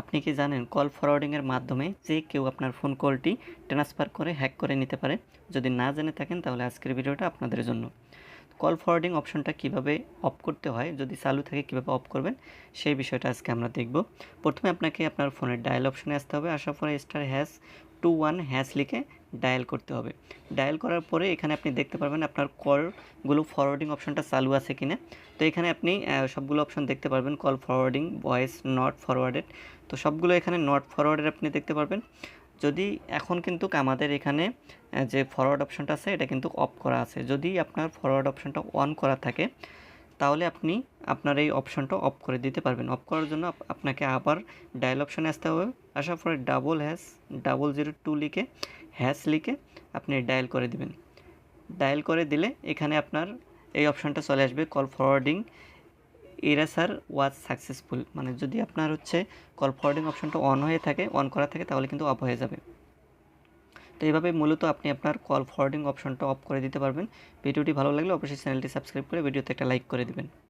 আপনি কি জানেন কল ফরওয়ার্ডিং এর মাধ্যমে যে কেউ আপনার ফোন কলটি ট্রান্সফার করে হ্যাক করে নিতে পারে? যদি না জেনে থাকেন তাহলে আজকের ভিডিওটা আপনাদের জন্য। কল ফরওয়ার্ডিং অপশনটা কিভাবে অফ করতে হয়, যদি চালু থাকে কিভাবে অফ করবেন সেই বিষয়টা আজকে আমরা দেখব। প্রথমে আপনাকে আপনার ফোনের ডায়াল অপশনে আসতে হবে। আসার পরে *#21# লিখে ডায়াল করতে হবে। ডায়াল করার পরে এখানে আপনি দেখতে পারবেন আপনার কলগুলো ফরওয়ার্ডিং অপশনটা চালু আছে কিনা। তো এখানে আপনি সবগুলো অপশন দেখতে পারবেন, call forwarding, voice not forwarded. তো সবগুলো এখানে নট ফরওয়ার্ডেড আপনি দেখতে পারবেন। যদি এখন কিন্তু আমাদের এখানে যে ফরওয়ার্ড অপশনটা আছে এটা কিন্তু অফ করা আছে। যদি আপনার ফরওয়ার্ড অপশনটা অন করা থাকে তাহলে আপনি আপনার এই অপশনটা অফ করে দিতে পারবেন। অফ করার জন্য আপনাকে আবার ডায়াল অপশনে আসতে হবে। আসার পরে *#002 লিখে লিখে আপনি ডায়াল করে দিবেন। ডায়াল করে দিলে এখানে আপনার এই অপশনটা চলে আসবে, কল ফরওয়ার্ডিং এরাসার ওয়াজ সাকসেসফুল। মানে যদি আপনার কল ফরওয়ার্ডিং অপশনটা অন করা থাকে তাহলে কিন্তু অফ হয়ে যাবে। তো এইভাবে মূলত আপনি আপনার কল ফরওয়ার্ডিং অপশনটা অফ করে দিতে পারবেন। ভিডিওটি ভালো লাগলে অবশ্যই চ্যানেলটি সাবস্ক্রাইব করে ভিডিওতে একটা লাইক করে দিবেন।